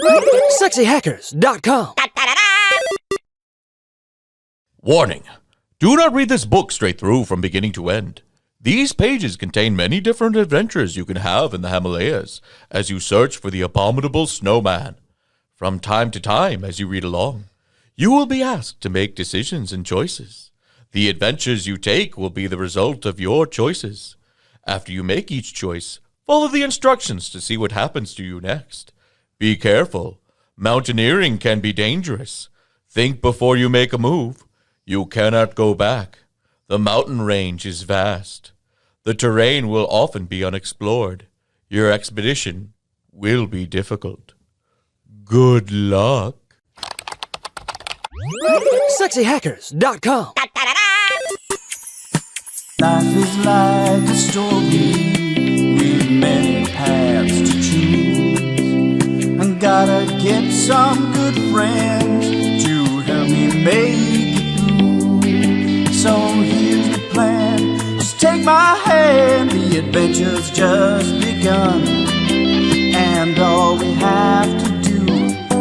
SexyHackers.com. Warning. Do not read this book straight through from beginning to end. These pages contain many different adventures you can have in the Himalayas as you search for the Abominable Snowman. From time to time, as you read along, you will be asked to make decisions and choices. The adventures you take will be the result of your choices. After you make each choice, follow the instructions to see what happens to you next. Be careful. Mountaineering can be dangerous. Think before you make a move. You cannot go back. The mountain range is vast. The terrain will often be unexplored. Your expedition will be difficult. Good luck. SexyHackers.com. Life is like a story with many paths to choose. I gotta get some good friends to help me make it through. So here's the plan, just take my hand, the adventure's just begun. And all we have to do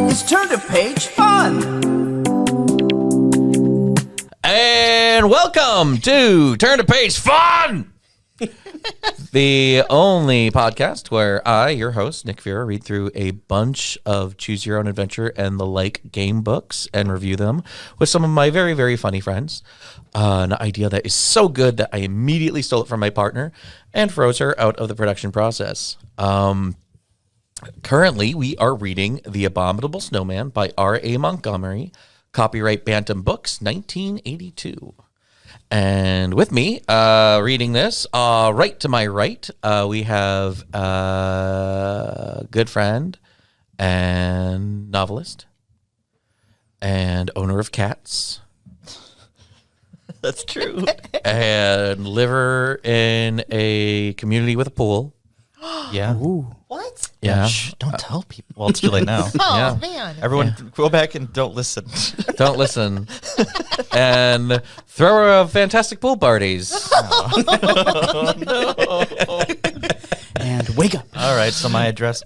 is turn to page fun. And welcome to Turn to Page Fun, the only podcast where I, your host, Nick Vera, read through a bunch of Choose Your Own Adventure and the like game books and review them with some of my very, very funny friends. An idea that is so good that I immediately stole it from my partner and froze her out of the production process. Currently, we are reading The Abominable Snowman by R.A. Montgomery, copyright Bantam Books, 1982. And with me, reading this, right to my right, we have a good friend and novelist and owner of cats. That's true. And liver in a community with a pool. Yeah. Ooh. What? Yeah. Shh, don't tell people. Well, it's too late now. Oh, Yeah. man. Everyone, go back and don't listen. Don't listen. And thrower of fantastic pool parties. And wake up. All right, so my address.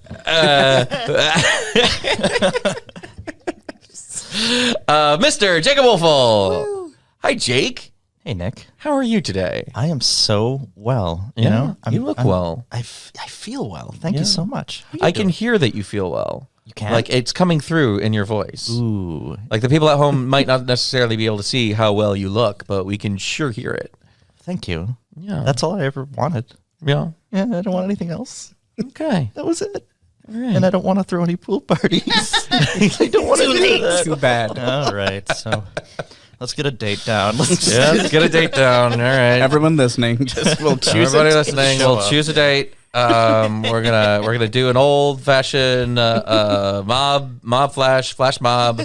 Mr. Jacob Woelful. Hi, Jake. Hey, Nick. How are you today? I am so well. You Yeah, know, you look well. I feel well. Thank Yeah. you so much. I can hear that you feel well. You can? Like, it's coming through in your voice. Ooh. Like, the people at home might not necessarily be able to see how well you look, but we can sure hear it. Thank you. Yeah. That's all I ever wanted. Yeah. Yeah, I don't want anything else. Okay. That was it. All right. And I don't want to throw any pool parties. I don't want to do that. Too bad. All right, so let's get a date down. Let's Let's get a date down. All right. Everyone listening, just will choose Everybody it. listening, Show we'll up. choose a date. We're gonna do an old fashioned mob flash mob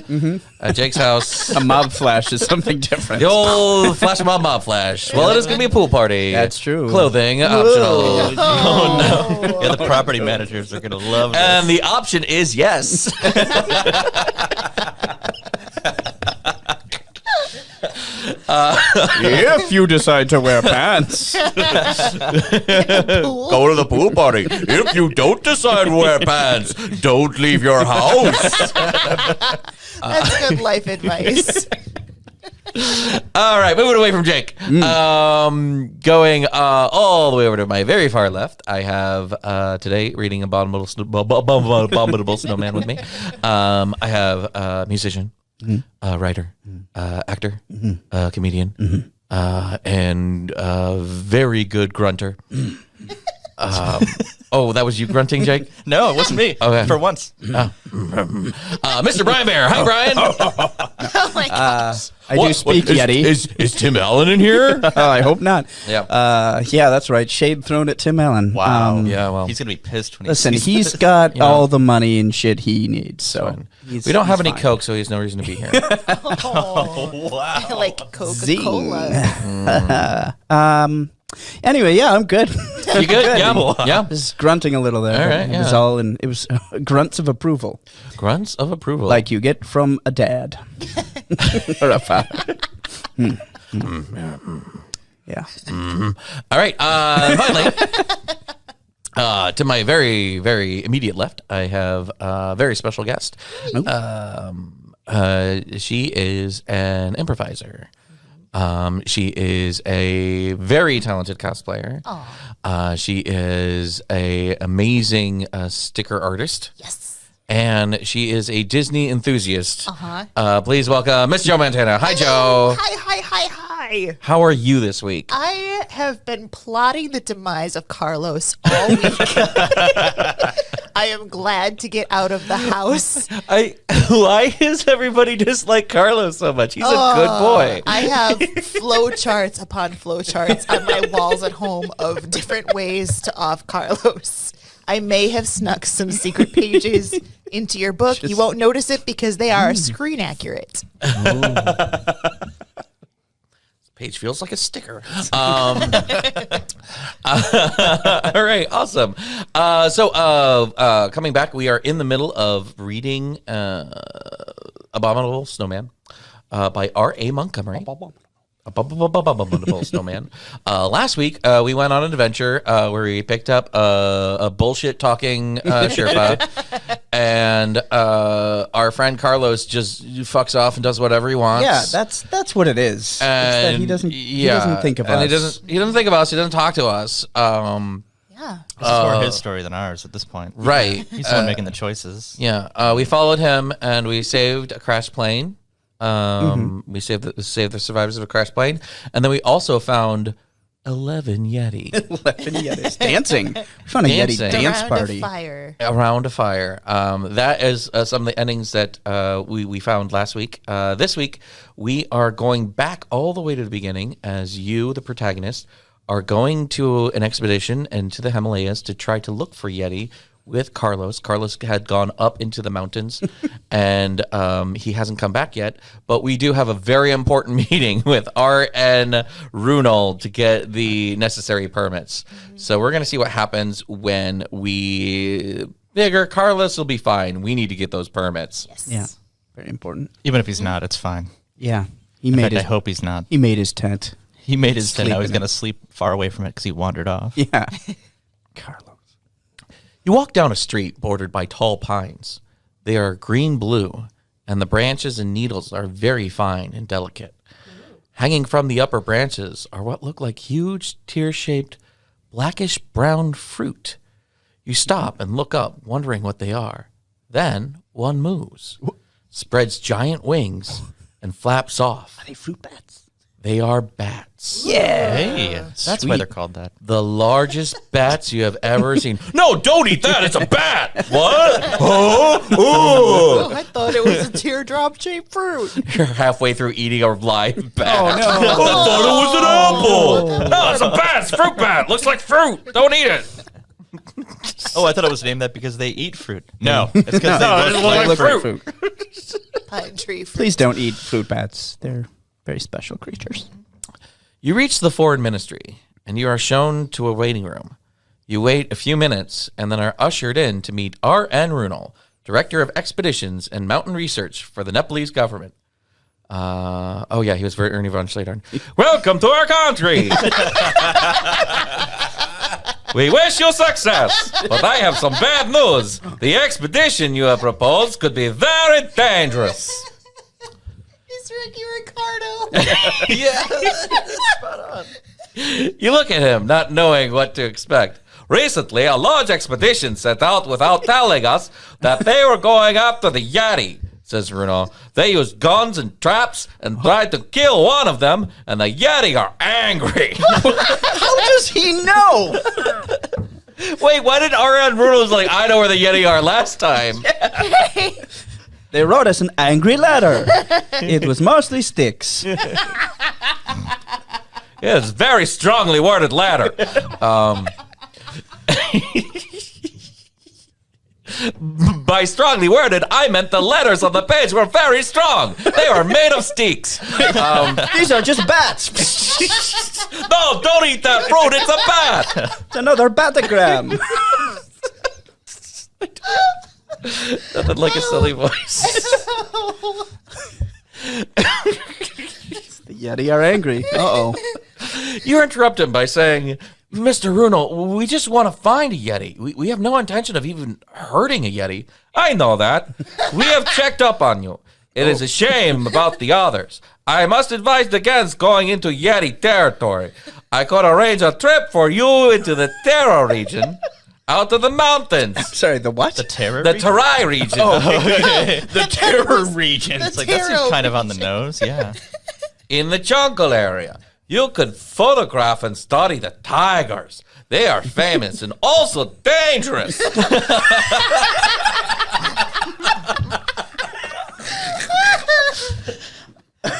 at Jake's house. A mob flash is something different. The old flash mob flash. Well, it is gonna be a pool party. That's true. Clothing optional. Oh no! Yeah, the property managers are gonna love this. And the option is yes. If you decide to wear pants. Go to the pool party. If you don't decide to wear pants, don't leave your house. That's good life advice. All right, moving away from Jake. Going all the way over to my very far left, I have today reading Abominable Snowman with me. I have a musician, writer, actor, comedian, and very good grunter. Oh, that was you grunting, Jake? No, it wasn't me. Okay. For once. Mr. Brian Bear. Hi, Brian. Oh, my gosh. I do speak Yeti. Is Tim Allen in here? I hope not. Yeah. Yeah, that's right. Shade thrown at Tim Allen. Wow. Yeah, well. He's going to be pissed when he Listen, sees he's this. got know. all the money and shit he needs. So he's- We don't have he's any fine. Coke, so he has no reason to be here. I like Coca-Cola. Anyway, yeah, I'm good. You good? Yeah. Just grunting a little there. All but right, It was yeah. all in. It was grunts of approval, Grunts of approval. like you get from a dad or a father. Yeah. All right. Finally, To my very, very immediate left, I have a very special guest. She is an improviser. She is a very talented cosplayer. She is a amazing sticker artist. Yes. And she is a Disney enthusiast. Please welcome Miss Joe Montana. Hi, Joe. Hi. How are you this week? I have been plotting the demise of Carlos all week. I am glad to get out of the house. Why is everybody dislike Carlos so much? He's a good boy. I have flowcharts upon flowcharts on my walls at home of different ways to off Carlos. I may have snuck some secret pages into your book. You won't notice it because they are screen accurate. Page feels like a sticker. All right, awesome. So coming back, we are in the middle of reading Abominable Snowman by R.A. Montgomery. Abominable Snowman. Last week, we went on an adventure where we picked up a bullshit talking Sherpa, and our friend Carlos just fucks off and does whatever he wants. Yeah, that's what it is. It's that he doesn't think of us. He doesn't think of us. He doesn't talk to us. Yeah. This is more his story than ours at this point. Right. He's the one making the choices. Yeah. We followed him and we saved a crashed plane. We saved the survivors of a crashed plane, and then we also found 11 Yeti. 11 Yetis dancing. We found a Yeti dance party Around a fire. That is some of the endings that we found last week. This week, we are going back all the way to the beginning as you, the protagonist, are going to an expedition into the Himalayas to try to look for Yeti with Carlos. Carlos had gone up into the mountains, and he hasn't come back yet. But we do have a very important meeting with R.N. Runel to get the necessary permits. So we're going to see what happens when we figure Carlos will be fine. We need to get those permits. Yes. Yeah, very important. Even if he's not, it's fine. Yeah, I hope he's not. He made his tent. He made his tent. I was in going to sleep far away from it because he wandered off. Yeah. Carlos. You walk down a street bordered by tall pines. They are green-blue, and the branches and needles are very fine and delicate. Hanging from the upper branches are what look like huge, tear-shaped, blackish-brown fruit. You stop and look up, wondering what they are. Then one moves, spreads giant wings, and flaps off. Are they fruit bats? They are bats. Yeah. Hey, that's why they're called that. The largest bats you have ever seen. No, don't eat that. It's a bat. What? Oh, I thought it was a teardrop-shaped fruit. You're halfway through eating a live bat. Oh, no. I thought it was an apple. No, it's a bat. It's a fruit bat. Looks like fruit. Don't eat it. Oh, I thought it was named that because they eat fruit. No, it's because No, they it look looks like like fruit. fruit. Pine tree fruit. Please don't eat fruit bats. They're very special creatures. You reach the foreign ministry, and you are shown to a waiting room. You wait a few minutes, and then are ushered in to meet R.N. Runel, Director of Expeditions and Mountain Research for the Nepalese government. He was very Ernie von Schledern. Welcome to our country! We wish you success, but I have some bad news. The expedition you have proposed could be very dangerous. It's Ricky Ricardo. You look at him, not knowing what to expect. Recently, a large expedition set out without telling us that they were going after the Yeti, says Runel. They used guns and traps and tried to kill one of them, and the Yeti are angry. How does he know? Wait, why did R.N. Runel like, I know where the Yeti are last time? They wrote us an angry letter. It was mostly sticks. Yeah, it's a very strongly worded letter. By strongly worded, I meant the letters on the page were very strong. They are made of sticks. These are just bats. No, don't eat that fruit. It's a bat. It's another batagram. Nothing like a silly voice. The Yeti are angry. Uh-oh. You interrupt him by saying, Mr. Runo, we just want to find a Yeti. We have no intention of even hurting a Yeti. I know that. We have checked up on you. It is a shame about the others. I must advise against going into Yeti territory. I could arrange a trip for you into the Terai region, out of the mountains. Sorry, the what? The terror. The Terai region. The terror region. It's like that seems kind of on the nose. Yeah. In the jungle area. You could photograph and study the tigers. They are famous and also dangerous.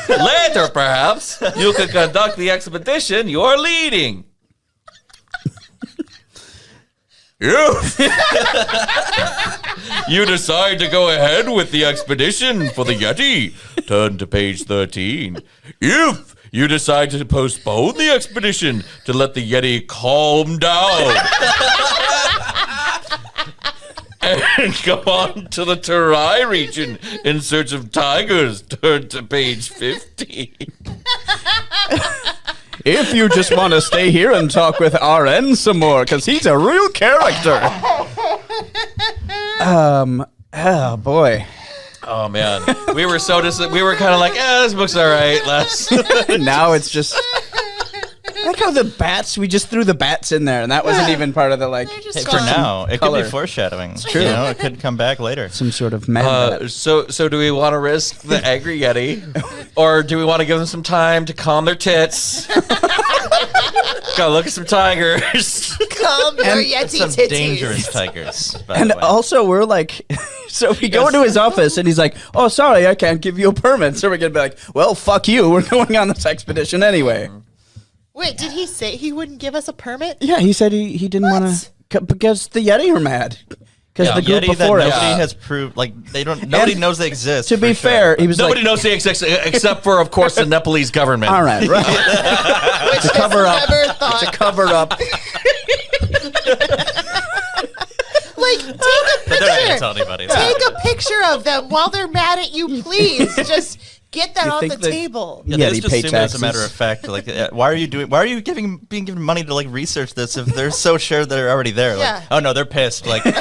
Later, perhaps, you could conduct the expedition you are leading. If you decide to go ahead with the expedition for the Yeti, turn to page 13. If you decide to postpone the expedition to let the Yeti calm down and go on to the Terai region in search of tigers, turn to page 50. If you just want to stay here and talk with RN some more, because he's a real character. Oh boy. Oh man, we were so we were kind of like, this book's all right. Now it's just. I like how the bats, we just threw the bats in there, and that wasn't even part of the, like... Hey, for now, it color. could be foreshadowing. It's true. You know, it could come back later. Some sort of mad bat. So do we want to risk the angry Yeti, or do we want to give them some time to calm their tits? Go look at some tigers. Calm your Yeti Some titties. dangerous tigers. By And the way. also, we're like, so we go into his office, and he's like, oh, sorry, I can't give you a permit. So we're going to be like, well, fuck you. We're going on this expedition anyway. Wait, did he say he wouldn't give us a permit? Yeah, he said he didn't want to, because the Yeti are mad. Because Yeah. the group Yeti before that us. nobody has proved, like, nobody knows they exist. To be for sure. fair, he was Nobody like, knows they exist except for, of course, the Nepalese government. all right, right. Which To cover up. never thought. To cover up. Like, take a But they're not going to picture. tell anybody. Take a picture of them while they're mad at you, please. Just get that You on think the that- table. Yeah, Yeah, they they just pay assume it as a taxes. matter of fact. Like, why are you being given money to like research this if they're so sure they're already there? Like, Yeah. oh no, they're pissed. Like, yeah,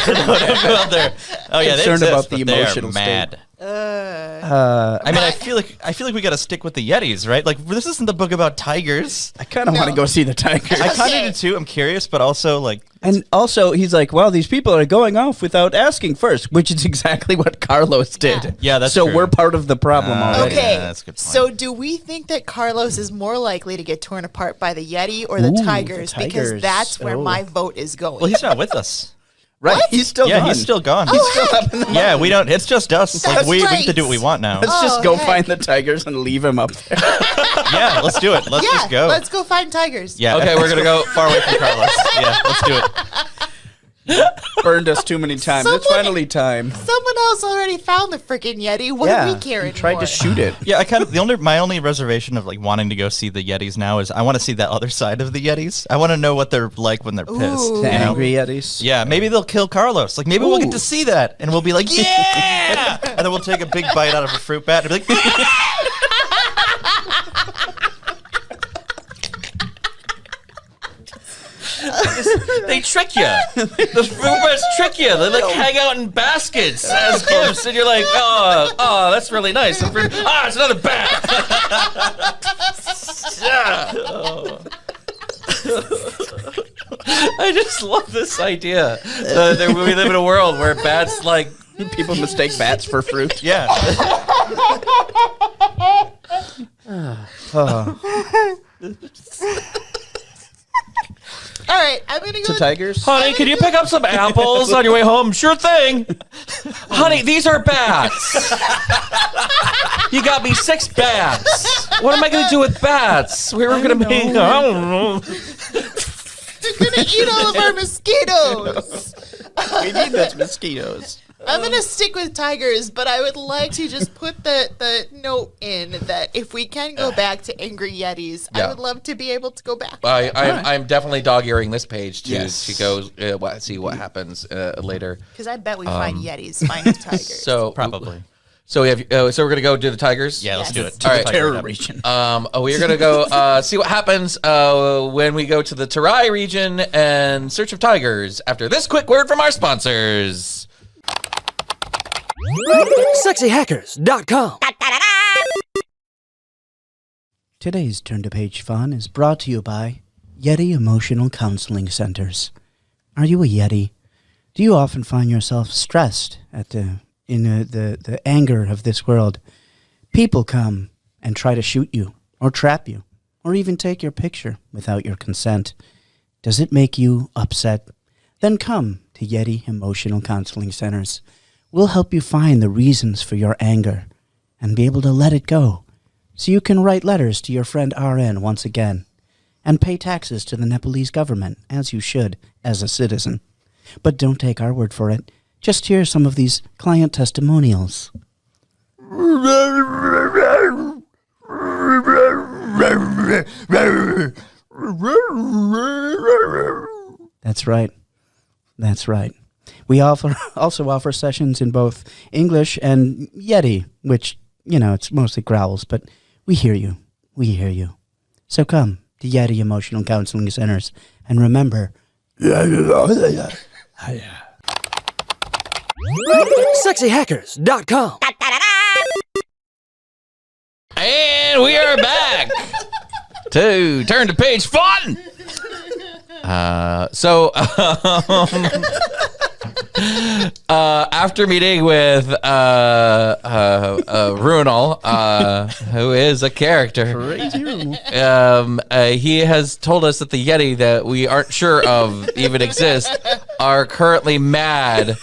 no, don't go out there. Oh yeah, they Concerned exist, about the but they are emotional state. mad. I mean, I feel like we got to stick with the Yetis, right? Like, this isn't the book about tigers. I kind of want to go see the tigers. I kind Okay. of do too. I'm curious, but also like, And also, he's like, well, these people are going off without asking first, which is exactly what Carlos did. Yeah, that's so true. we're part of the problem already. Okay, Yeah, that's a good point. so do we think that Carlos is more likely to get torn apart by the Yeti or the Ooh, the Tigers? Because tigers. that's where Oh. my vote is going. well, he's not with us. Right? He's still Yeah, gone. he's still gone. Oh, heck. Yeah, we don't. It's just us. Like, That's we right. have to do what we want now. Let's just Oh, go heck. find the tigers and leave him up there. Yeah, let's do it. Let's Yeah, just go. let's go find Tigers. Yeah. Okay, we're gonna go far away from Carlos. Yeah, let's do it. Burned us too many times. It's Someone- finally time. Someone else already found the freaking Yeti. What do we care he anymore? tried to shoot it. Yeah, I kind of my only reservation of like wanting to go see the Yetis now is I want to see that other side of the Yetis. I want to know what they're like when they're pissed. Ooh. The you know? angry Yetis. Yeah, maybe they'll kill Carlos. Like maybe we'll get Ooh. to see that, and we'll be like, yeah, and then we'll take a big bite out of a fruit bat and be like. They trick you. The fruit bats trick you. They like hang out in baskets as gifts, and you're like, oh, that's really nice. It's another bat. Yeah. Oh. I just love this idea. We live in a world where bats like. People mistake bats for fruit. Yeah. All right, I'm gonna go. To tigers? Honey, can you pick up some apples on your way home? Sure thing. Honey, these are bats. You got me 6 bats. What am I going to do with bats? We were going to make, I don't know. They're gonna eat all of our mosquitoes. We need those mosquitoes. I'm gonna stick with Tigers, but I would like to just put the note in that if we can go back to Angry Yetis, I Yeah. would love to be able to go back. I'm definitely dog-earing this page to Yes. go see what happens later. Because I bet we find Yetis, find Tigers. So Probably. So we have. So we're gonna go do the tigers. Yeah, let's do it. All right. Terror region. We're gonna go see what happens when we go to the Terai region and search of tigers. After this quick word from our sponsors. SexyHackers.com. Today's Turn to Page fun is brought to you by Yeti Emotional Counseling Centers. Are you a Yeti? Do you often find yourself stressed at the anger of this world? People come and try to shoot you, or trap you, or even take your picture without your consent. Does it make you upset? Then come to Yeti Emotional Counseling Centers. We'll help you find the reasons for your anger and be able to let it go, so you can write letters to your friend RN once again, and pay taxes to the Nepalese government, as you should, as a citizen. But don't take our word for it. Just hear some of these client testimonials. That's right. That's right. We also offer sessions in both English and Yeti, which, it's mostly growls, but we hear you. We hear you. So come to Yeti Emotional Counseling Centers, and remember... SexyHackers.com. And we are back to Turn to Page Fun. After meeting with Runal, who is a character, he has told us that the Yeti that we aren't sure of even exist are currently mad.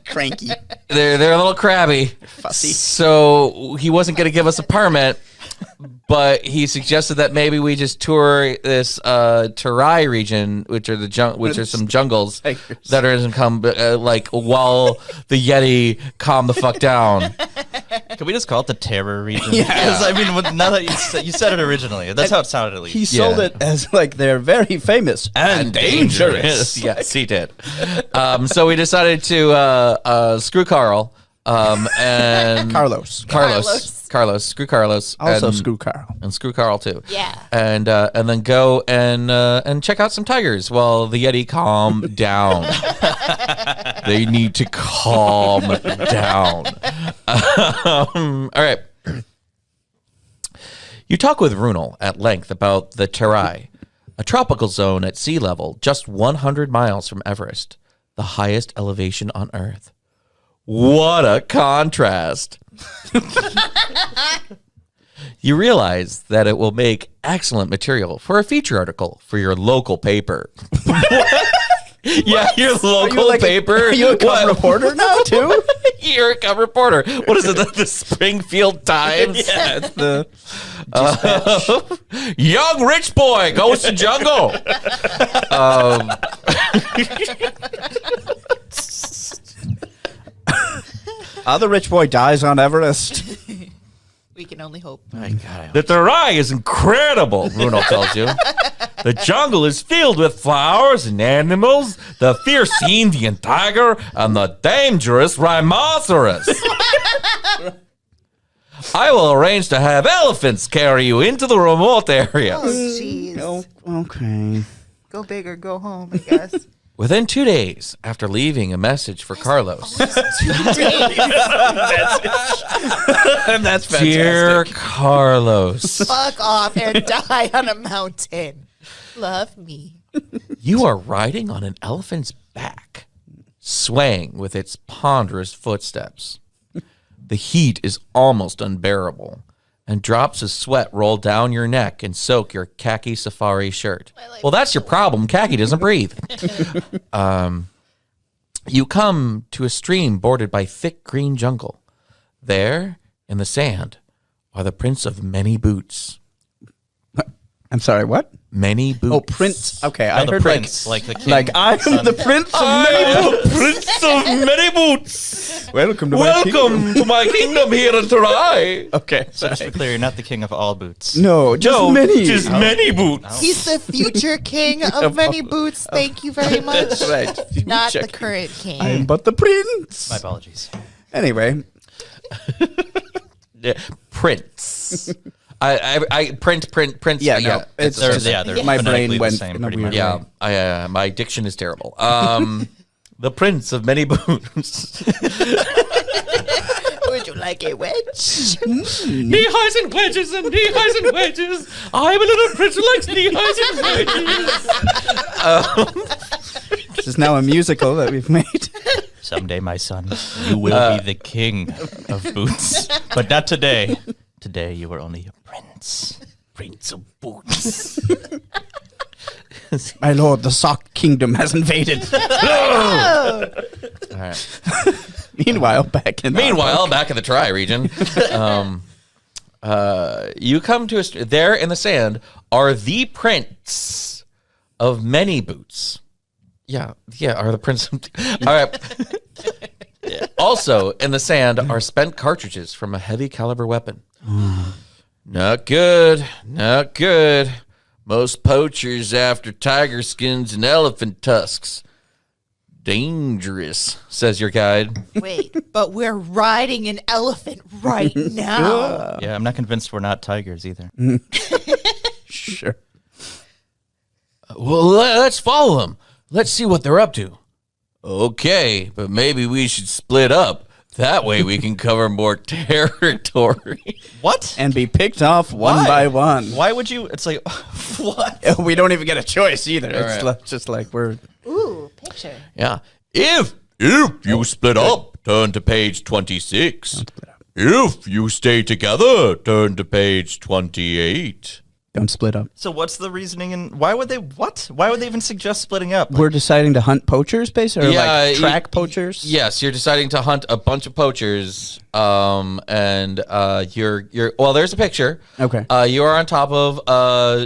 Cranky. They're a little crabby. Fussy. So he wasn't going to give us a permit, but he suggested that maybe we just tour this Terai region, which are some jungles that are in while the Yeti calm the fuck down. Can we just call it the terror region? Yeah. Because, I mean, now that you said it originally, that's how it sounded at least. He sold it as they're very famous and dangerous. Yes, he did. So we decided to screw Carl and Carlos. Screw Carlos. Also and, screw Carl. And screw Carl too. Yeah. And then go and check out some tigers while the Yeti calm down. They need to calm down. All right. You talk with Runal at length about the Terai, a tropical zone at sea level just 100 miles from Everest, the highest elevation on Earth. What a contrast. You realize that it will make excellent material for a feature article for your local paper. Yeah, your local paper. Are you a cover reporter now, too? You're a cover reporter. What is it, the Springfield Times? Yeah, it's the Young rich boy goes to jungle. Other rich boy dies on Everest. We can only hope. The Terai is incredible, Bruno tells you. The jungle is filled with flowers and animals, the fierce Indian tiger, and the dangerous rhinoceros. I will arrange to have elephants carry you into the remote areas. Oh, jeez. Okay. Go big or go home, I guess. Within 2 days after leaving a message for Carlos. And that's fantastic. Dear Carlos, Fuck off and die on a mountain. Love me. you are riding on an elephant's back, swaying with its ponderous footsteps. The heat is almost unbearable, and drops of sweat roll down your neck and soak your khaki safari shirt. Well, that's your problem. Khaki doesn't breathe. You come to a stream bordered by thick green jungle. There, in the sand, are the prints of many boots. I'm sorry, what? Many boots. Oh, prince. Okay, No, I the heard prince, like the king. like I'm the prince of many boots. Prince of many boots. Welcome to Welcome to my kingdom here in Terai. Okay, So just to be clear, you're not the king of all boots. No, just many. Just many boots. He's the future king of many boots. Thank you very much. That's right. Not the Check. current king. I'm but the prince. My apologies. Anyway, Prince. I print. Yeah, no, it's just, my brain went in a weird way. Yeah, my diction is terrible. The prince of many boots. Would you like a wedge? Knee-highs and wedges and knee-highs and wedges. I'm a little prince who likes knee-highs and wedges. This is now a musical that we've made. Someday, my son, you will be the king of boots. But not today. Today, you are only a prince. Prince of boots. My lord, the sock kingdom has invaded. All right. Meanwhile, back in the Terai region, you come to there in the sand are the prints of many boots. Yeah, are the prints. All right. Also in the sand are spent cartridges from a heavy caliber weapon. Not good. Most poachers after tiger skins and elephant tusks. Dangerous, says your guide. Wait, but we're riding an elephant right now. Yeah, I'm not convinced we're not tigers either. Sure. Well, let's follow them. Let's see what they're up to. Okay, but maybe we should split up. That way we can cover more territory. What? And be picked off one by one. Why would you? It's like, what? We don't even get a choice either. It's right. just like we're... Ooh, picture. Yeah. If you split up, turn to page 26. If you stay together, turn to page 28. Don't split up. So what's the reasoning and why would they Why would they even suggest splitting up? We're deciding to hunt poachers, basically? Or like track poachers? Yes, you're deciding to hunt a bunch of poachers. And you're well, there's a picture. Okay. You are on top of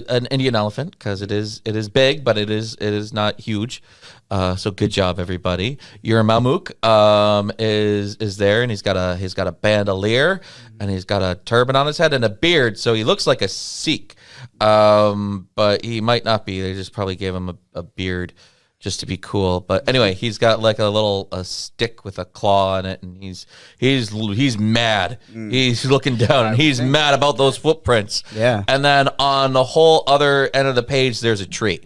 an Indian elephant because it is big, but it is not huge. So good job, everybody. Your Mamook is there, and he's got a bandolier, and he's got a turban on his head and a beard, so he looks like a Sikh. But he might not be. They just probably gave him a beard just to be cool. But anyway, he's got like a stick with a claw on it, and he's mad. He's looking down, and he's mad about those footprints. Yeah. And then on the whole other end of the page, there's a tree.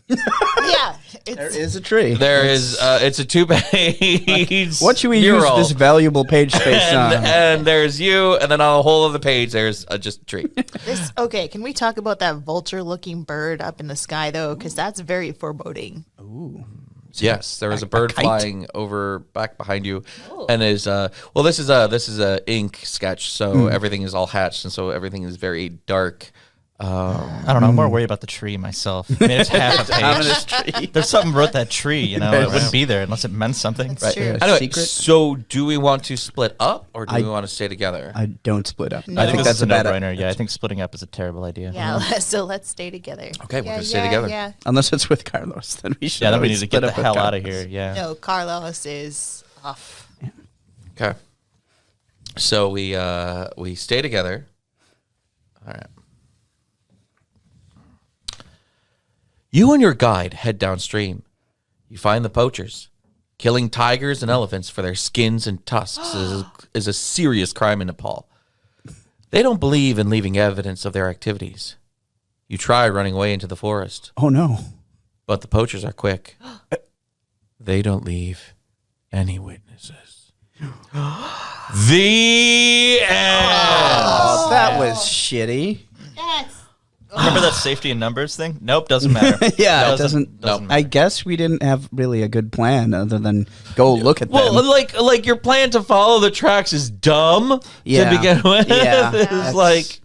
Yeah. There is a tree. There is. It's a 2-page. What should we use this valuable page space on? And there's you, and then on the whole of the page, there's just a tree. Okay, can we talk about that vulture-looking bird up in the sky, though? Because that's very foreboding. Ooh. Yes, there was a bird flying over back behind you, and is this is a ink sketch, so everything is all hatched, and so everything is very dark. I don't know. I'm more worried about the tree myself. I mean, it's half a page. There's something wrote that tree, it wouldn't be there unless it meant something. That's true. Anyway, so do we want to split up or do we want to stay together? I don't split up. No. I think that's a bad no-brainer. Yeah, I think splitting up is a terrible idea. Yeah, so let's stay together. Okay, we're going to stay together. Yeah. Unless it's with Carlos, then we should. Yeah, then we need to get split the up hell with out of Carlos. here. Yeah. No, Carlos is off. Okay. So we stay together. All right. You and your guide head downstream. You find the poachers. Killing tigers and elephants for their skins and tusks is a serious crime in Nepal. They don't believe in leaving evidence of their activities. You try running away into the forest, Oh, no. but the poachers are quick. They don't leave any witnesses. The end. Oh, that was shitty. Remember that safety in numbers thing? Nope, doesn't matter. Yeah, it doesn't matter. I guess we didn't have really a good plan other than go look at them. Well, like your plan to follow the tracks is dumb to begin with. Yeah. It's like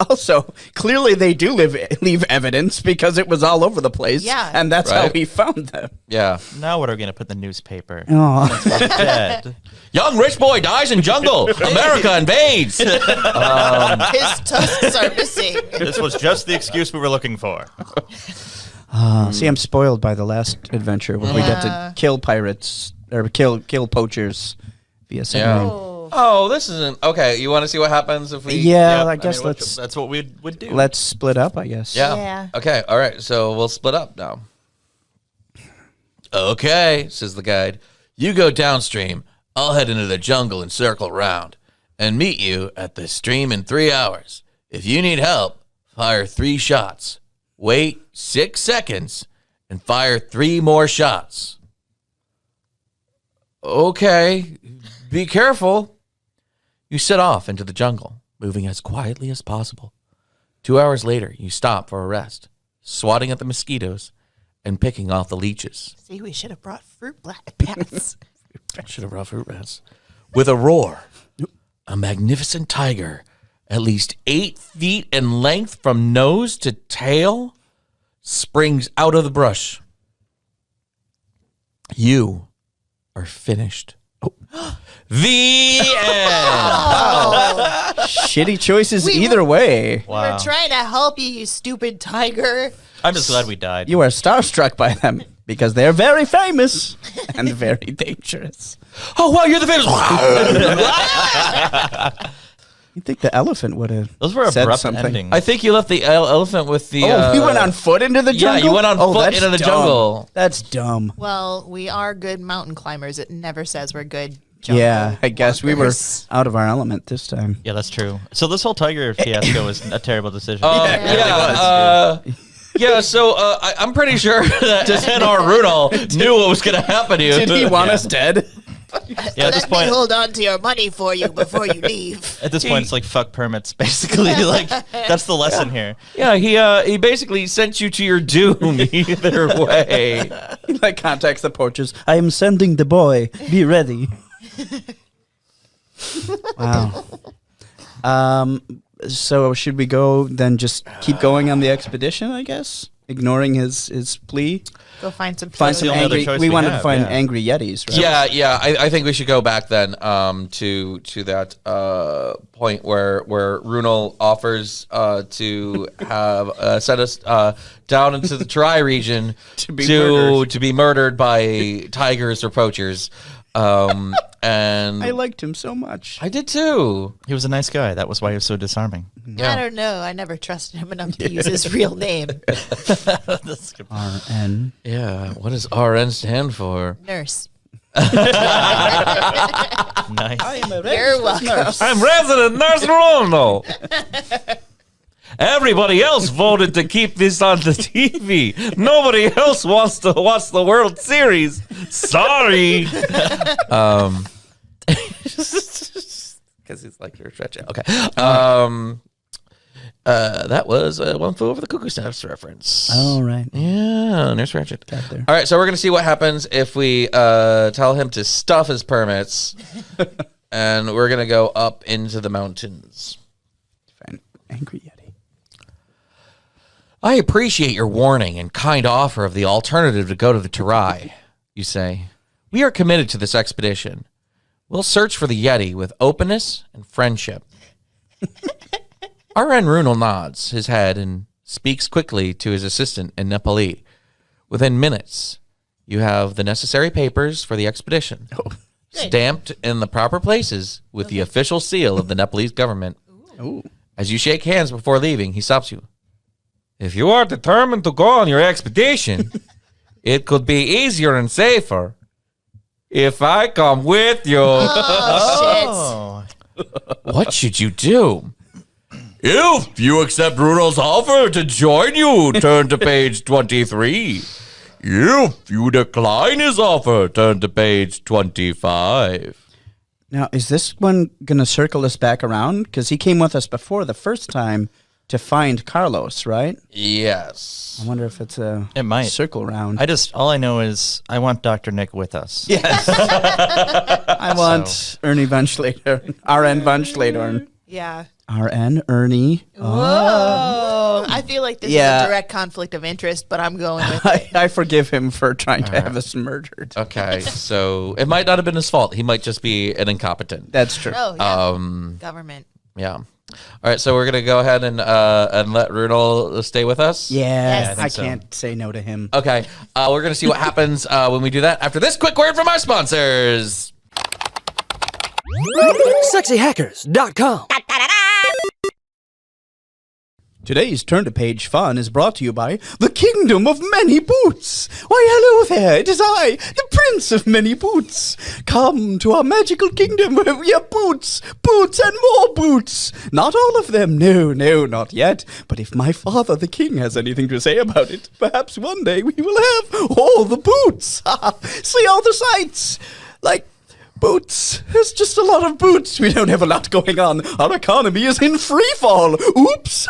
Also, clearly they do leave evidence because it was all over the place. Yeah. And that's how Right. we found them. yeah. Now what are we going to put in the newspaper? Oh. Dead. Young rich boy dies in jungle. America invades. His tusks are missing. This was just the excuse we were looking for. See, I'm spoiled by the last adventure where we got to kill pirates or kill poachers via submarine. Oh, this isn't okay. You want to see what happens if we? Yeah, Yep, I guess mean, that's what we would do. let's split up, I guess. Yeah. Yeah. Okay. All right. So we'll split up now. Okay, says the guide. You go downstream. I'll head into the jungle and circle around and meet you at the stream in 3 hours. If you need help, fire 3 shots. Wait 6 seconds and fire 3 more shots. Okay, be careful. You set off into the jungle, moving as quietly as possible. 2 hours later, you stop for a rest, swatting at the mosquitoes and picking off the leeches. See, we should have brought fruit bats. Should have brought fruit bats. With a roar, a magnificent tiger, at least 8 feet in length from nose to tail, springs out of the brush. You are finished. The end. Shitty choices We either way. We're trying to help you, you stupid tiger. I'm just glad we died. You are starstruck by them because they're very famous and very dangerous. Oh, wow, you're the famous. You'd think the elephant would have Those were said abrupt something. endings. I think you left the elephant with the. Oh, you went on foot into the yeah, jungle? you went on foot that's into the dumb. jungle. That's dumb. Well, we are good mountain climbers. It never says we're good jungle Yeah, I guess we were walkers. out of our element this time. Yeah, that's true. So this whole tiger fiasco was a terrible decision. So I'm pretty sure that Tenor Runal knew what was going to happen to you. Did he want us dead? Yeah, at this Let me point, hold on to your money for you before you leave. at this point, it's like fuck permits, basically. Like that's the lesson here. Yeah, he basically sent you to your doom either way. He like contacts the poachers. I am sending the boy. Be ready. Wow. So should we go then? Just keep going on the expedition, I guess, ignoring his plea. Go find some Find food. some the only other angry. choice We we wanted to have, find yeah. angry yetis, right? Yeah. I think we should go back then to that point where Runal offers to have send us down into the Terai region to be murdered by tigers or poachers. And I liked him so much. I did too. He was a nice guy. That was why he was so disarming. I don't know. I never trusted him enough to use his real name. RN. Yeah. What does RN stand for? Nurse. Nice. You're welcome. I'm resident nurse Ronaldo. Everybody else voted to keep this on the TV. Nobody else wants to watch the World Series. Sorry. Because it's like you're stretching. Okay. That was One Flew Over the Cuckoo's Nest reference. All right. Yeah, Nurse Ratched. Got there. All right, so we're going to see what happens if we tell him to stuff his permits. And we're going to go up into the mountains. Find angry yeti. I appreciate your warning and kind offer of the alternative to go to the Terai, you say. We are committed to this expedition. We'll search for the Yeti with openness and friendship. RN Runal nods his head and speaks quickly to his assistant in Nepali. Within minutes, you have the necessary papers for the expedition, stamped in the proper places with the official seal of the Nepalese government. Ooh. As you shake hands before leaving, he stops you. If you are determined to go on your expedition, it could be easier and safer if I come with you. Oh, What should you do? If you accept Runal's offer to join you, turn to page 23. If you decline his offer, turn to page 25. Now, is this one going to circle us back around? Because he came with us before the first time to find Carlos, right? Yes. I wonder if it's a It might. circle round. All I know is I want Dr. Nick with us. Yes. I want Ernie Von Schlater. RN Von Schlater. yeah. RN, Ernie. Whoa. I feel like this Yeah. is a direct conflict of interest, but I'm going with it. I forgive him for trying to have us murdered. Okay, so it might not have been his fault. He might just be an incompetent. That's true. Oh, yeah. Government. Yeah. All right, so we're going to go ahead and let Runal stay with us? Yeah, Yes. I so. can't say no to him. Okay, we're going to see what happens when we do that after this quick word from our sponsors. SexyHackers.com. Today's Turn to Page fun is brought to you by the Kingdom of Many Boots. Why, hello there, it is I, the Prince of Many Boots. Come to our magical kingdom where we have boots, boots and more boots. Not all of them, no, not yet. But if my father, the king, has anything to say about it, perhaps one day we will have all the boots. See all the sights, like boots. There's just a lot of boots. We don't have a lot going on. Our economy is in free fall. Oops.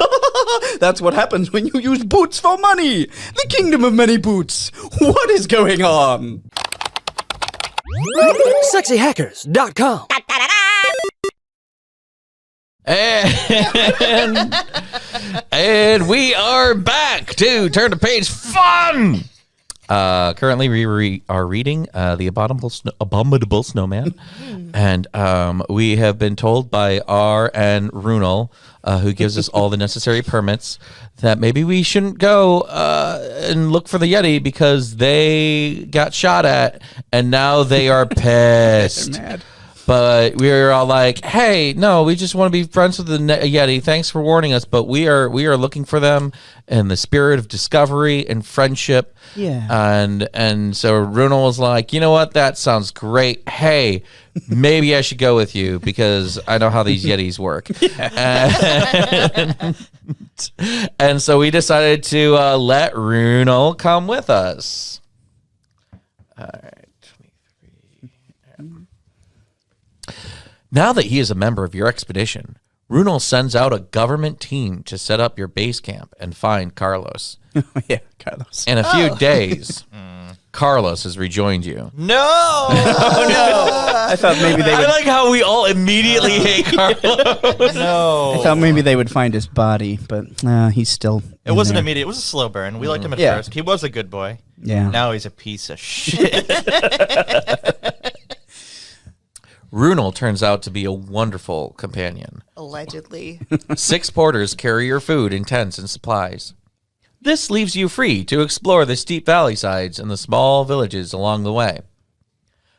That's what happens when you use boots for money. The Kingdom of Many Boots. What is going on? SexyHackers.com. And we are back to Turn to Page Fun. Currently, we are reading The Abominable Snowman. And we have been told by R. and Runel, who gives us all the necessary permits, that maybe we shouldn't go and look for the Yeti because they got shot at and now they are pissed. They're mad. But we were all like, hey, no, we just want to be friends with the Yeti. Thanks for warning us. But we are looking for them in the spirit of discovery and friendship. Yeah. And so Runel was like, you know what? That sounds great. Hey, maybe I should go with you because I know how these Yetis work. And so we decided to let Runel come with us. All right. Now that he is a member of your expedition, Runel sends out a government team to set up your base camp and find Carlos. Yeah, Carlos. In a few days, Carlos has rejoined you. No! I thought maybe they I would. like how we all immediately hate Carlos. No. I thought maybe they would find his body, but he's still. It wasn't immediate. It was a slow burn. We liked him at Yeah. first. He was a good boy. Yeah. Now he's a piece of shit. Runel turns out to be a wonderful companion. Allegedly. 6 porters carry your food in tents and supplies. This leaves you free to explore the steep valley sides and the small villages along the way.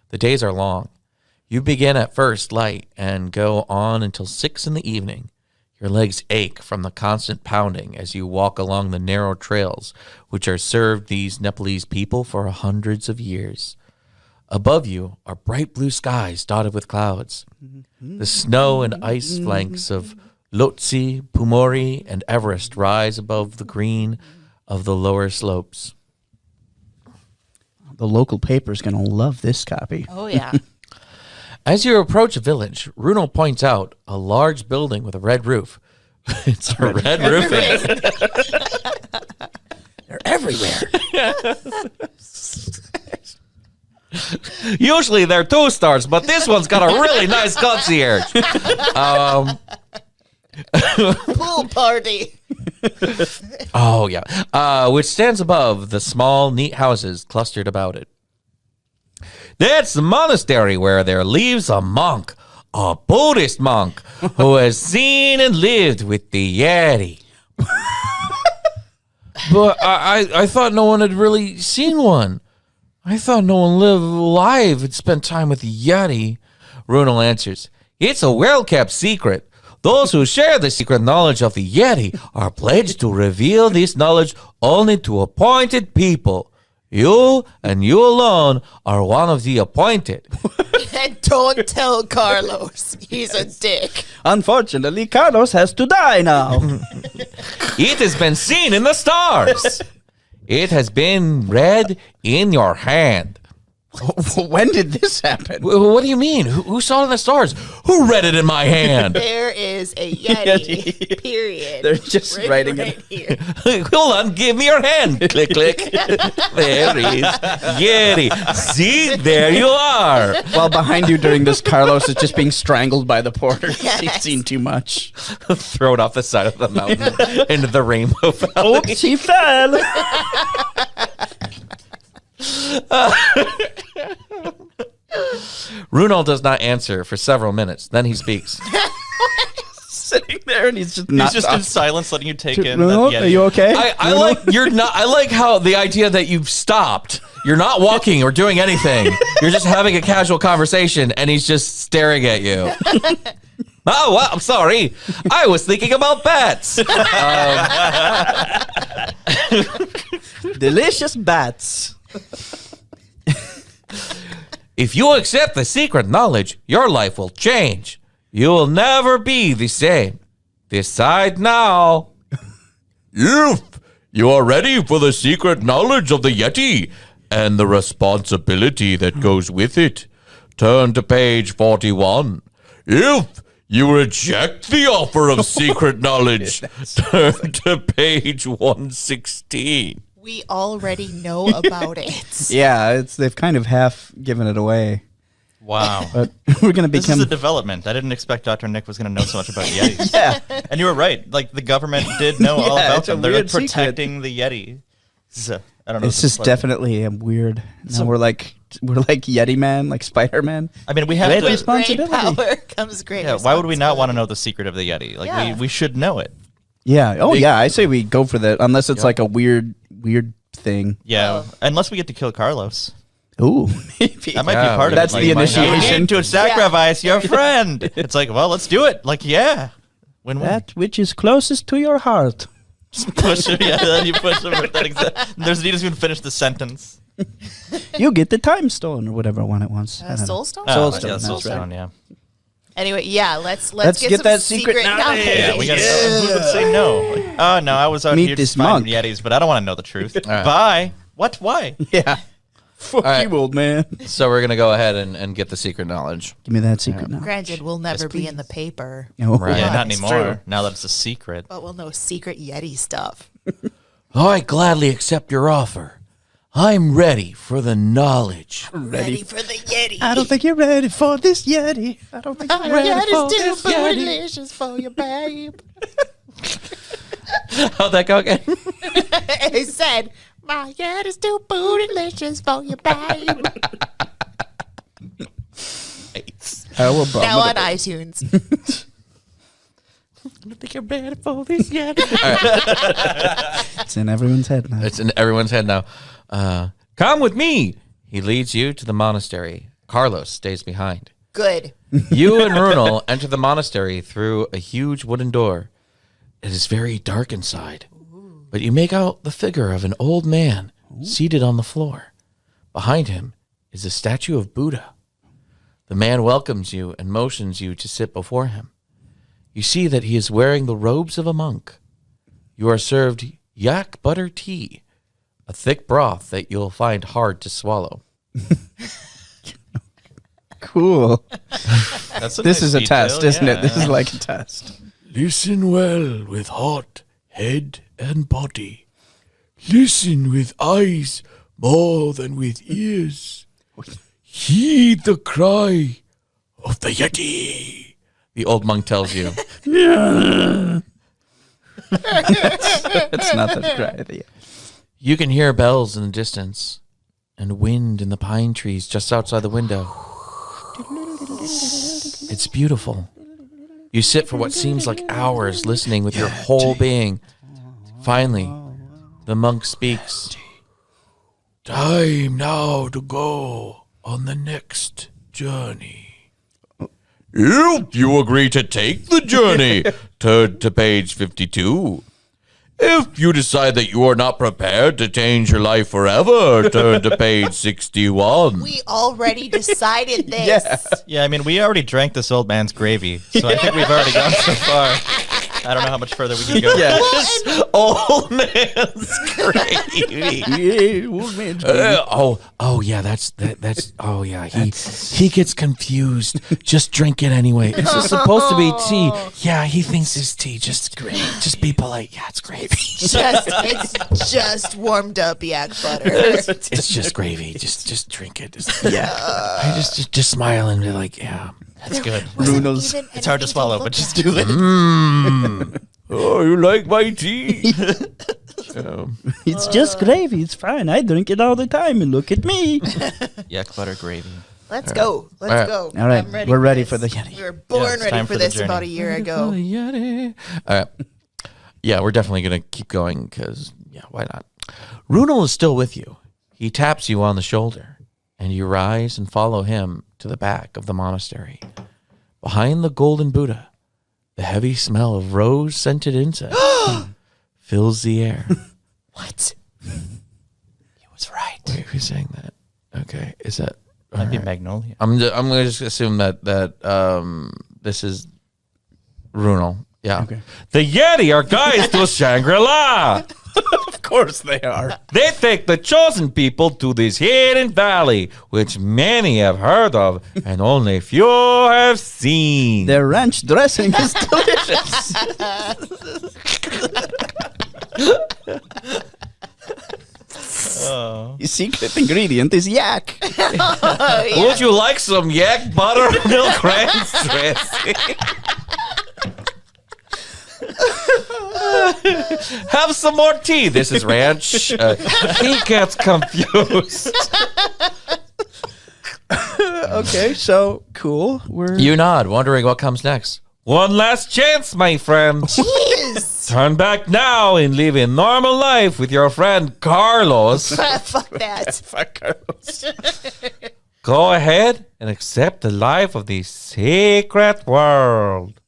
The days are long. You begin at first light and go on until 6 in the evening. Your legs ache from the constant pounding as you walk along the narrow trails which are served these Nepalese people for hundreds of years. Above you are bright blue skies dotted with clouds. The snow and ice flanks of Lhotse, Pumori, and Everest rise above the green of the lower slopes. The local paper's going to love this copy. Oh, yeah. As you approach a village, Runel points out a large building with a red roof. It's a red roof. They're everywhere. Usually they're 2 stars, but this one's got a really nice concierge. Pool party. Oh, yeah. Which stands above the small, neat houses clustered about it. That's the monastery where there lives a monk, a Buddhist monk, who has seen and lived with the Yeti. But I thought no one had really seen one. I thought no one lived alive and spent time with the Yeti. Runel answers, it's a well-kept secret. Those who share the secret knowledge of the Yeti are pledged to reveal this knowledge only to appointed people. You and you alone are one of the appointed. And don't tell Carlos. He's a dick. Unfortunately, Carlos has to die now. It has been seen in the stars. It has been read in your hand. When did this happen? What do you mean? Who saw it in the stars? Who read it in my hand? There is a Yeti. Period. They're just writing right it. here. Hold on, give me your hand. Click, click. There is Yeti. See, there you are. While behind you during this, Carlos is just being strangled by the porter. He's Yes. seen too much. Throw it off the side of the mountain into the Rainbow Valley. Oops, he fell. Runel does not answer for several minutes. Then he speaks. Sitting there and he's just He's not just in talking. silence, letting you take in. Runel, that are you okay? I like you're not. I like how the idea that you've stopped. You're not walking or doing anything. You're just having a casual conversation, and he's just staring at you. Oh, well, I'm sorry. I was thinking about bats. Delicious bats. If you accept the secret knowledge, your life will change. You will never be the same. Decide now. If you are ready for the secret knowledge of the Yeti and the responsibility that goes with it, turn to page 41. If you reject the offer of secret knowledge, turn to page 116. We already know about it. Yeah, they've kind of half given it away. Wow. But we're going to This become... is a development. I didn't expect Dr. Nick was going to know so much about Yetis. yeah. And you were right. Like, the government did know all Yeah, about it's a them. They're weird like secret. protecting the Yeti. I don't know. This is definitely a weird... Now we're like Yeti Man, like Spider-Man. I mean, we have Great to... Great responsibility. power comes great Yeah, why would we not want to responsibility. know the secret of the Yeti? Like, Yeah. we should know it. Yeah. Oh, yeah. I say we go for that, unless it's like a weird thing. Yeah. Unless we get to kill Carlos. Ooh, maybe. That might be part of That's it. the Like, initiation. You need to sacrifice your friend. It's like, well, let's do it. Like, yeah. Win-win. That which is closest to your heart. Just push him. Yeah, then you push him with that exact... He doesn't even finish the sentence. You get the time stone or whatever one it wants. I don't know. Soul Stone? Soul Oh, Stone, yeah, that's Soul right. Stone, yeah. Anyway, yeah, let's Let's get get some that secret secret knowledge. knowledge. Yeah, we gotta go. Who would say no? Like, oh, no, I was out Meet here this just finding monk. Yetis, but I don't want to know the truth. right. Bye. What? Why? Yeah. Fuck right. you, old man. So we're going to go ahead and get the secret knowledge. Give me that secret now. Granted, we'll never be in the paper, Oh, Right. Yeah, not It's anymore. true. Now that it's a secret. but we'll know secret Yeti stuff. I gladly accept your offer. I'm ready for the knowledge. Ready for the Yeti. I don't think you're ready for this Yeti. I don't think you're ready for Yeti's this too Yeti. delicious for you, babe. How'd that go again? He said, my Yeti's too delicious for you, babe. How about Now on iTunes. I don't think you're ready for this yet. It's in everyone's head now. It's in everyone's head now. Come with me. He leads you to the monastery. Carlos stays behind. Good. You and Runel enter the monastery through a huge wooden door. It is very dark inside, but you make out the figure of an old man seated on the floor. Behind him is a statue of Buddha. The man welcomes you and motions you to sit before him. You see that he is wearing the robes of a monk. You are served yak butter tea, a thick broth that you'll find hard to swallow. Cool. That's a This nice is a detail, test, isn't it? yeah. This is like a test. Listen well with heart, head, and body. Listen with eyes more than with ears. Heed the cry of the Yeti. The old monk tells you. It's not that great. You can hear bells in the distance and wind in the pine trees just outside the window. It's beautiful. You sit for what seems like hours listening with your whole being. Finally, the monk speaks. Time now to go on the next journey. If you agree to take the journey, turn to page 52. If you decide that you are not prepared to change your life forever, turn to page 61. We already decided this. Yeah, I mean, we already drank this old man's gravy, so I think we've already gone so far. I don't know how much further we can go. Yeah. Old man's gravy. Oh yeah, he gets confused. Just drink it anyway. This is supposed to be tea. Yeah, he thinks it's tea. Just be polite. Yeah, it's gravy. It's just warmed up yak butter. It's just gravy. Just drink it. I just smile and be like, yeah. That's good. Bruno's. It's hard to swallow, but just do it. Oh, you like my tea? It's just gravy. It's fine. I drink it all the time. And look at me. Yak butter gravy. Let's go. Let's right. go. All right. I'm We're ready this. for the Yeti. We were born Yeah, it's ready time for for the this journey. about a year ago. All right. Yeah, we're definitely going to keep going because, yeah, why not? Runel is still with you. He taps you on the shoulder, and you rise and follow him to the back of the monastery. Behind the golden Buddha The heavy smell of rose-scented incense fills the air. What? He was right. Wait, who's saying that? Okay, is that? Might be Magnolia. I'm gonna just assume that this is Runel. Yeah. Okay. The Yeti are guides to Shangri-La. Of course they are. They take the chosen people to this hidden valley, which many have heard of and only few have seen. Their ranch dressing is delicious. The secret ingredient is yak. Would you like some yak buttermilk ranch dressing? Have some more tea. This is ranch. He gets confused. Okay, so cool. You nod, wondering what comes next. One last chance, my friend. Jeez. Turn back now and live a normal life with your friend Carlos. Fuck that. Fuck Carlos. Go ahead and accept the life of the secret world.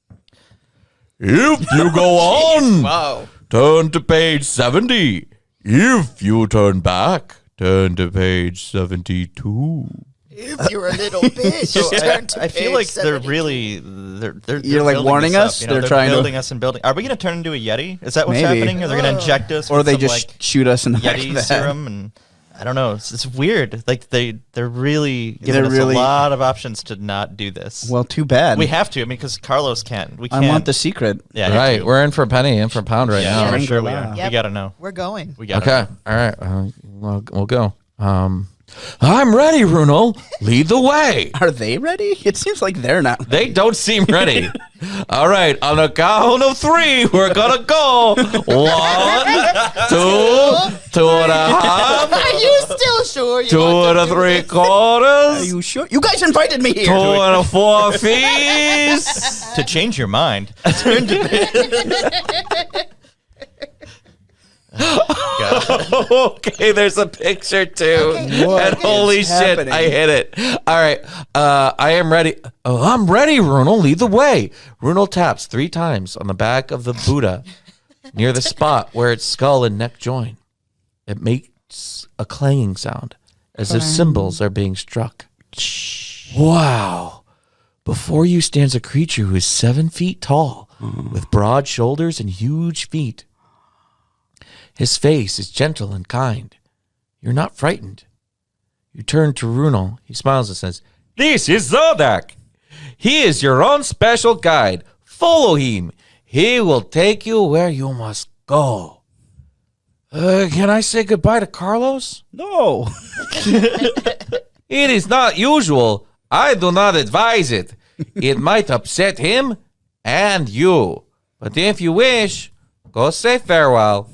If you go on, Wow. turn to page 70. If you turn back, turn to page 72. If you're a little bitch, turn to I feel page like they're 72. really they're You're, like, building warning this up, us? you know? They're trying to- building us and building. Are we going to turn into a Yeti? Is that what's Maybe. happening? Are they going to inject us? Or with they some, just like, shoot us in the back of Yeti the serum? And I don't know. It's weird. Like they're really giving They're us really- a lot of options to not do this. Well, too bad. we have to. I mean, because Carlos can't. We I can't. want the secret. Yeah, I have Right, to. we're in for a penny, in for a pound right Yeah, now. for sure we are. Shangri-La. Yep. We got to know. We're going. We got Okay, all right, we'll go. I'm ready, Runel. Lead the way. Are they ready? It seems like they're not. They don't seem ready. All right, on a count of 3, we're gonna go. 1, 2, 2.5, Are you still sure you 2 want and to a do 3 this? Are quarters, you sure? You guys invited me 2 here. and a 4 fees. To change your mind, turn to Okay, there's a picture too. What And holy is shit, happening? I hit it. All right, I am ready. Oh, I'm ready, Runel. Lead the way. Runel taps 3 times on the back of the Buddha near the spot where its skull and neck join. It makes a clanging sound as if cymbals are being struck. Wow. Before you stands a creature who is 7 feet tall with broad shoulders and huge feet. His face is gentle and kind. You're not frightened. You turn to Runel. He smiles and says, "This is Zodak. He is your own special guide. Follow him. He will take you where you must go." Can I say goodbye to Carlos? No. It is not usual. I do not advise it. It might upset him and you. But if you wish, go say farewell.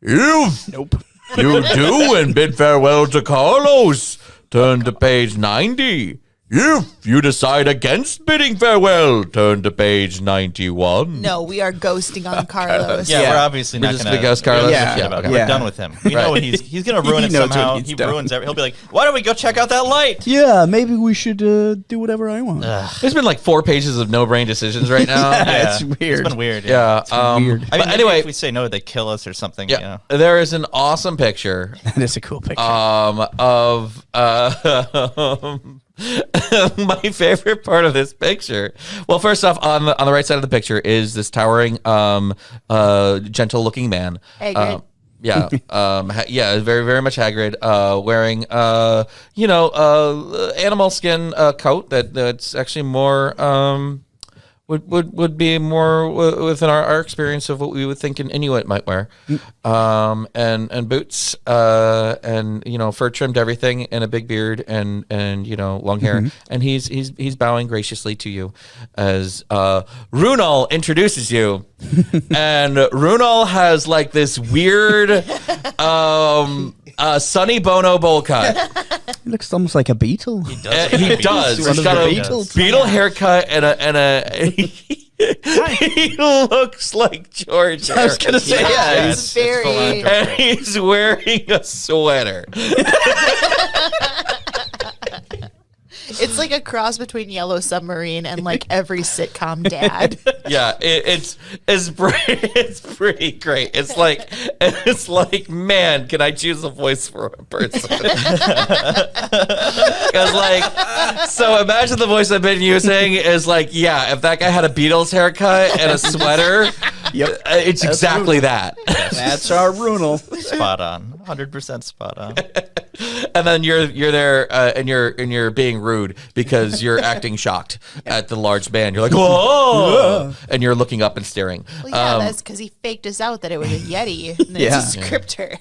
If Nope. you do and bid farewell to Carlos, turn to page 90. If you decide against bidding farewell, turn to page 91. No, we are ghosting on Carlos. Yeah, Yeah. we're obviously We're not just going gonna ghost Carlos? Yeah. Okay. We're done with him. We know what he's going to ruin it He knows what somehow. he's He done. ruins everything. He'll be like, "Why don't we go check out that light?" Yeah, maybe we should do whatever I want. There's been like 4 pages of no-brain decisions right now. It's weird. It's been weird. Yeah. weird. I mean, But maybe anyway, if we say no, they kill us or something. yeah, You know? there is an awesome picture That is a cool picture. of my favorite part of this picture. Well, first off, on the right side of the picture is this towering, gentle looking man. Hagrid. Yeah, very, very much Hagrid, wearing, animal skin coat that's actually more, would be more within our experience of what we would think an Inuit might wear, and boots, and fur trimmed everything, and a big beard, and long hair, and he's bowing graciously to you as Runel introduces you, and Runel has like this weird Sonny Bono bowl cut. He looks almost like a beetle. He does. One He's of got the a Beatles. beetle haircut and a he looks like George. I was gonna say, yeah. It's very. And he's wearing a sweater. It's like a cross between Yellow Submarine and like every sitcom dad. Yeah, it's pretty great. It's like, man, can I choose a voice for a person? Because so imagine the voice I've been using is like, yeah, if that guy had a Beatles haircut and a sweater, it's exactly that. That's our Runel. Spot on. 100% spot on. And then you're there and you're being rude because you're acting shocked at the large band. You're like, whoa, and you're looking up and staring. Well, yeah, that's because he faked us out that it was a Yeti. And it's a scripter.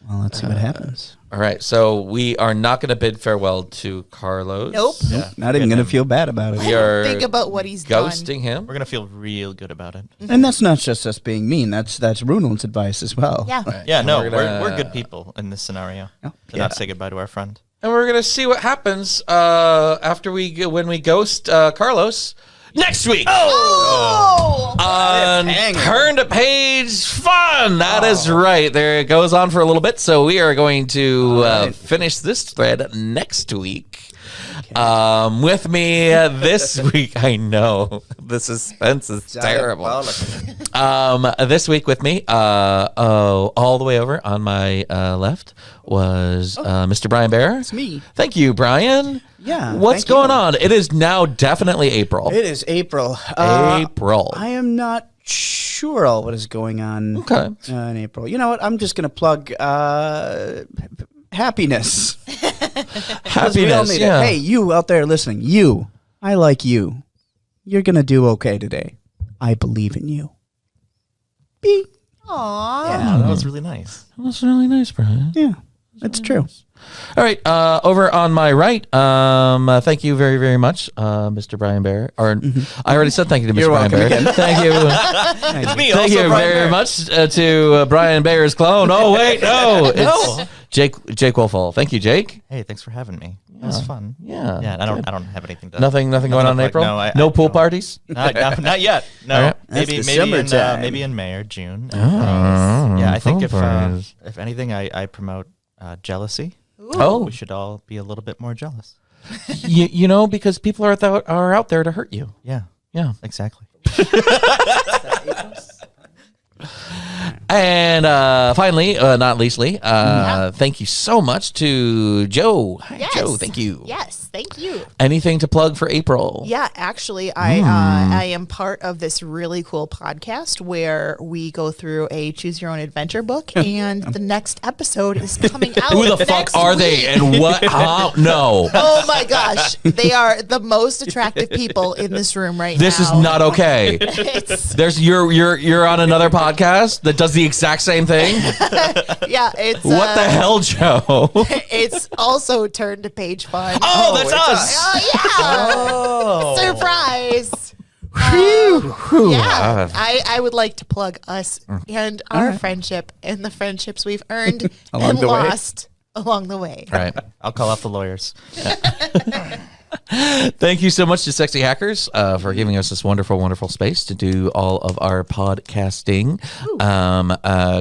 Well, let's see what happens. All right, so we are not going to bid farewell to Carlos. Nope. Yeah. Not even going to feel bad about it. We are Think about what he's done. ghosting him. We're going to feel real good about it. And that's not just us being mean. That's Runel's advice as well. Yeah. Right. Yeah, no, We're we're good people in this scenario. Oh, To not say goodbye to our friend. And we're going to see what happens after when we ghost Carlos next week. On Turn to Page Fun. That is right. There it goes on for a little bit. So we are going to finish this thread next week. With me this week, I know the suspense is terrible. This week with me, all the way over on my left was Mr. Brian Bear. It's me. Thank you, Brian. Yeah. What's thank going you. on? It is now definitely April. It is April. April. I am not sure all what is going on in April. You know what? I'm just going to plug happiness. Happiness, yeah. Hey, you out there listening, I like you. You're going to do okay today. I believe in you. Beep. Aww. Yeah. That was really nice. That's really nice, Brian. Yeah, that's true. All right, over on my right, thank you very, very much, Mr. Brian Bear. Or I already said thank you to Mr. You're Brian welcome Bear. again. Thank you. It's me, Thank also you Brian very Bear. much to Brian Bear's clone. Oh wait, no, it's Jake Woelful. Thank you, Jake. Hey, thanks for having me. It was fun. Yeah. Yeah, I don't have anything to Nothing going on in like- April. no, No pool no. parties. Not yet. No, All right. That's maybe the summertime. maybe in May or June. Oh, Yeah, I think pool parties. if anything, I promote jealousy. Oh, We should all be a little bit more jealous. you know, because people are out there to hurt you. Yeah, Yeah. exactly. And finally, not leastly, thank you so much to Joe. Hi, Yes. Joe. Thank you. Yes, thank you. Anything to plug for April? Yeah, actually, I am part of this really cool podcast where we go through a choose your own adventure book, and the next episode is coming out. Who the fuck next are week. they and what? How? No. Oh my gosh, they are the most attractive people in this room right now. This is not okay. It's, There's you're on another podcast that does the exact same thing. yeah, it's What the hell, Joe? It's also Turn to Page Fun. Oh, that's us. Oh yeah! Surprise! Yeah, I would like to plug us and our friendship and the friendships we've earned Along and the way. lost along the way. All right. I'll call out the lawyers. Thank you so much to Sexy Hackers for giving us this wonderful, wonderful space to do all of our podcasting.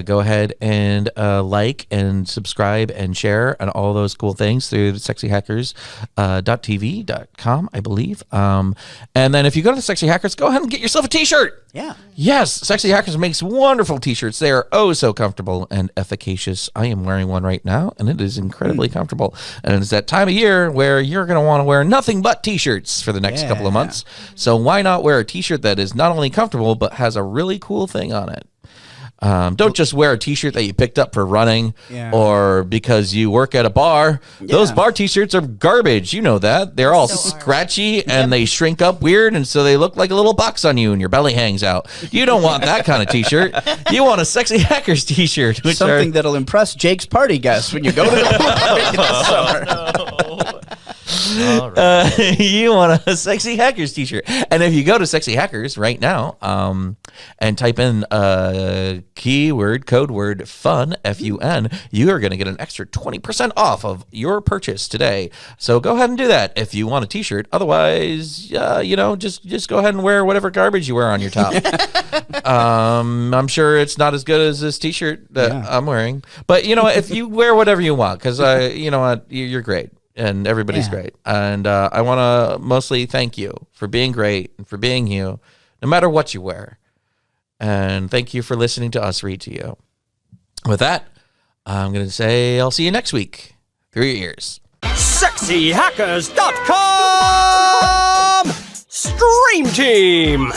Go ahead and like and subscribe and share and all those cool things through sexyhackers.tv.com, I believe. And then if you go to Sexy Hackers, go ahead and get yourself a t-shirt. Yeah. Yes, Sexy Hackers makes wonderful t-shirts. They are oh so comfortable and efficacious. I am wearing one right now, and it is incredibly comfortable. And it's that time of year where you're going to want to wear nothing but t-shirts for the next couple of months. So why not wear a t-shirt that is not only comfortable, but has a really cool thing on it? Don't just wear a t-shirt that you picked up for running or because you work at a bar. Those bar t-shirts are garbage. You know that. They're all scratchy and they shrink up weird, and so they look like a little box on you and your belly hangs out. You don't want that kind of t-shirt. You want a Sexy Hackers t-shirt. Which Something that'll impress Jake's party guests when you go to the All right. you want a Sexy Hackers t-shirt. And if you go to Sexy Hackers right now and type in code word fun, F-U-N, you are going to get an extra 20% off of your purchase today. So go ahead and do that if you want a t-shirt. Otherwise, just go ahead and wear whatever garbage you wear on your top. I'm sure it's not as good as this t-shirt that I'm wearing. But, if you wear whatever you want, because, you know what, you're great. and everybody's Yeah. great. And I want to mostly thank you for being great and for being you, no matter what you wear. And thank you for listening to us read to you. With that, I'm going to say I'll see you next week through your ears. SexyHackers.com! Stream Team!